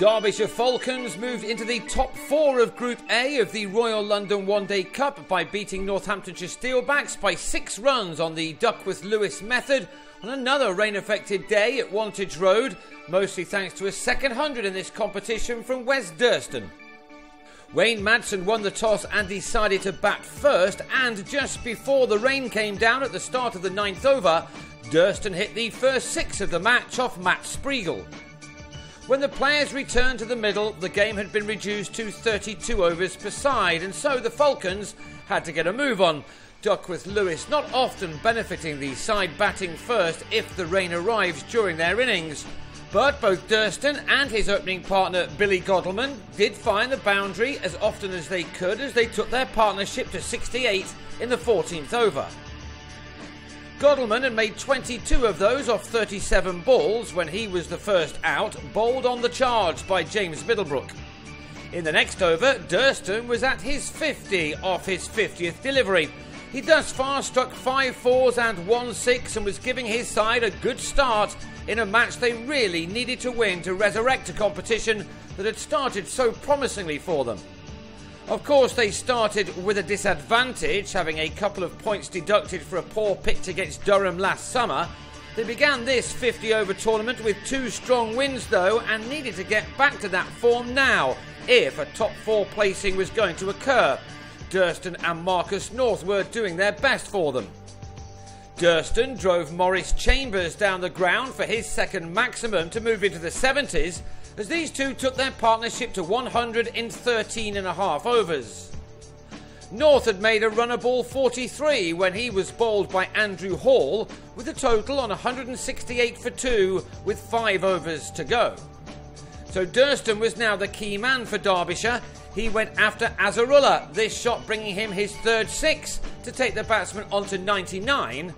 Derbyshire Falcons moved into the top 4 of Group A of the Royal London One Day Cup by beating Northamptonshire Steelbacks by 6 runs on the Duckworth-Lewis method on another rain-affected day at Wantage Road, mostly thanks to a second 100 in this competition from Wes Durston. Wayne Madsen won the toss and decided to bat first, and just before the rain came down at the start of the 9th over, Durston hit the first 6 of the match off Matt Spriegel. When the players returned to the middle, the game had been reduced to 32 overs per side, and so the Falcons had to get a move on. Duckworth-Lewis not often benefiting the side batting first if the rain arrives during their innings. But both Durston and his opening partner Billy Godleman did find the boundary as often as they could as they took their partnership to 68 in the 14th over. Godleman had made 22 of those off 37 balls when he was the first out, bowled on the charge by James Middlebrook. In the next over, Durston was at his 50 off his 50th delivery. He thus far struck 5 fours and 1 6 and was giving his side a good start in a match they really needed to win to resurrect a competition that had started so promisingly for them. Of course, they started with a disadvantage, having a couple of points deducted for a poor pitch against Durham last summer. They began this 50-over tournament with 2 strong wins though, and needed to get back to that form now if a top 4 placing was going to occur. Durston and Marcus North were doing their best for them. Durston drove Maurice Chambers down the ground for his second maximum to move into the 70s, as these two took their partnership to 100 in 13.5 overs. North had made a runner ball 43 when he was bowled by Andrew Hall, with a total on 168 for 2 with 5 overs to go. So Durston was now the key man for Derbyshire. He went after Azarullah, this shot bringing him his third 6 to take the batsman on to 99.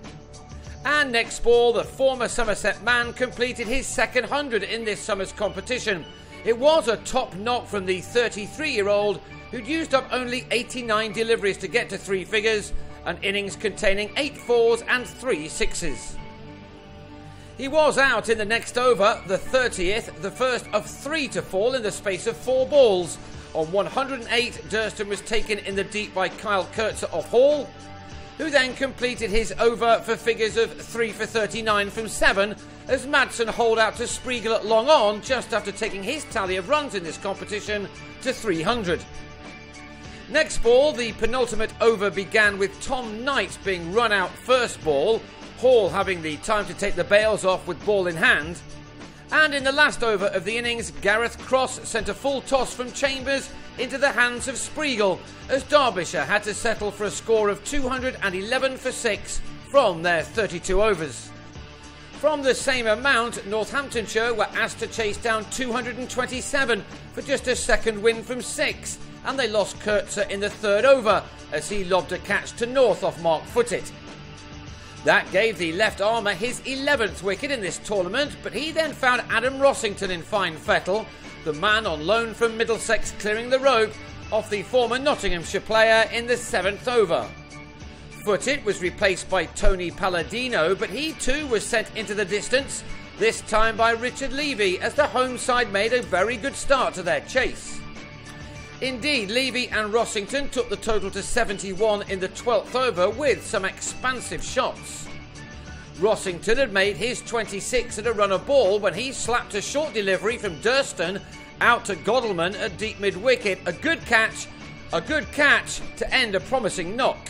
And next ball, the former Somerset man completed his second 100 in this summer's competition. It was a top knock from the 33-year-old who'd used up only 89 deliveries to get to 3 figures, an innings containing 8 fours and 3 sixes. He was out in the next over, the 30th, the first of 3 to fall in the space of 4 balls. On 108, Durston was taken in the deep by Kyle Kurtzer off Hall, who then completed his over for figures of 3 for 39 from 7 as Madsen holed out to Spriegel at long on just after taking his tally of runs in this competition to 300. Next ball, the penultimate over began with Tom Knight being run out first ball, Hall having the time to take the bails off with ball in hand. And in the last over of the innings, Gareth Cross sent a full toss from Chambers into the hands of Spriegel as Derbyshire had to settle for a score of 211 for 6 from their 32 overs. From the same amount, Northamptonshire were asked to chase down 227 for just a second win from 6, and they lost Kurtzer in the third over as he lobbed a catch to North off Mark Footit. That gave the left armour his 11th wicket in this tournament, but he then found Adam Rossington in fine fettle, the man on loan from Middlesex clearing the rope off the former Nottinghamshire player in the 7th over. Footit was replaced by Tony Palladino, but he too was sent into the distance, this time by Richard Levy, as the home side made a very good start to their chase. Indeed, Levy and Rossington took the total to 71 in the 12th over with some expansive shots. Rossington had made his 26 at a run of ball when he slapped a short delivery from Durston out to Godleman at deep mid-wicket. A good catch to end a promising knock.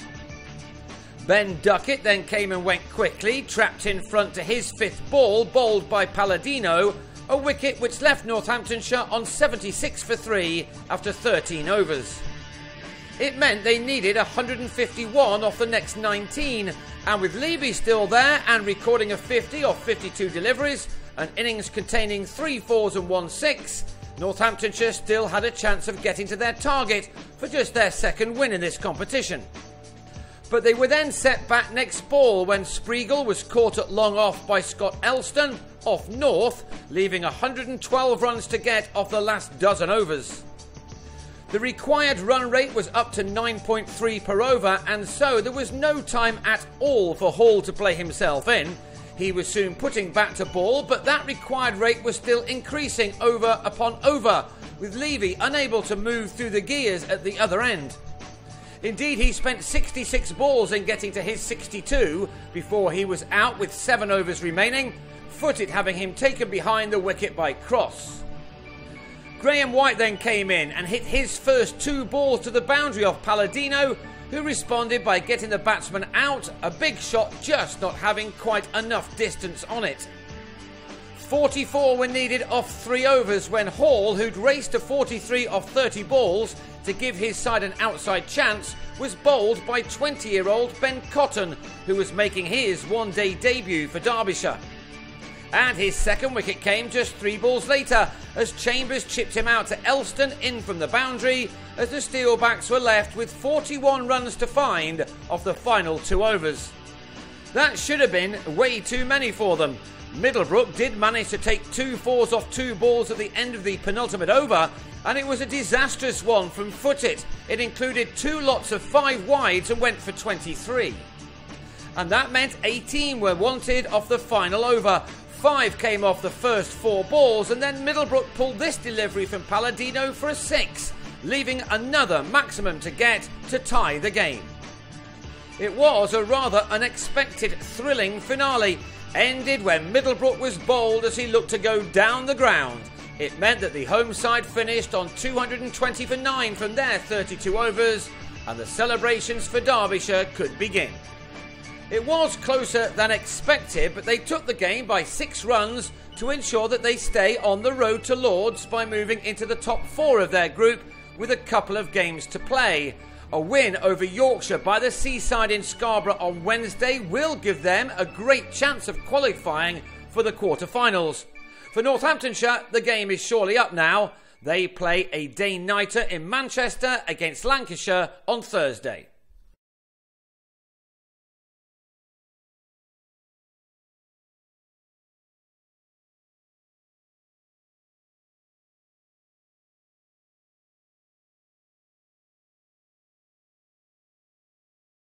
Ben Duckett then came and went quickly, trapped in front to his 5th ball, bowled by Palladino, a wicket which left Northamptonshire on 76 for 3 after 13 overs. It meant they needed 151 off the next 19, and with Levy still there and recording a 50 off 52 deliveries, an innings containing 3 fours and 1 6, Northamptonshire still had a chance of getting to their target for just their second win in this competition. But they were then set back next ball when Spriegel was caught at long off by Scott Elston off North, leaving 112 runs to get off the last dozen overs. The required run rate was up to 9.3 per over, and so there was no time at all for Hall to play himself in. He was soon putting bat to ball, but that required rate was still increasing over upon over, with Levy unable to move through the gears at the other end. Indeed, he spent 66 balls in getting to his 62 before he was out with 7 overs remaining, Footed having him taken behind the wicket by Cross. Graham White then came in and hit his first 2 balls to the boundary off Palladino, who responded by getting the batsman out, a big shot just not having quite enough distance on it. 44 were needed off 3 overs when Hall, who'd raced to 43 off 30 balls to give his side an outside chance, was bowled by 20-year-old Ben Cotton, who was making his one-day debut for Derbyshire. And his second wicket came just 3 balls later, as Chambers chipped him out to Elston in from the boundary, as the Steelbacks were left with 41 runs to find off the final 2 overs. That should have been way too many for them. Middlebrook did manage to take 2 fours off 2 balls at the end of the penultimate over, and it was a disastrous one from Footed. It included 2 lots of 5 wides and went for 23. And that meant 18 were wanted off the final over. 5 came off the first 4 balls, and then Middlebrook pulled this delivery from Palladino for a 6, leaving another maximum to get to tie the game. It was a rather unexpected, thrilling finale, ended when Middlebrook was bowled as he looked to go down the ground. It meant that the home side finished on 220 for 9 from their 32 overs, and the celebrations for Derbyshire could begin. It was closer than expected, but they took the game by 6 runs to ensure that they stay on the road to Lords by moving into the top 4 of their group with a couple of games to play. A win over Yorkshire by the Seaside in Scarborough on Wednesday will give them a great chance of qualifying for the quarter-finals. For Northamptonshire, the game is surely up now. They play a day-nighter in Manchester against Lancashire on Thursday.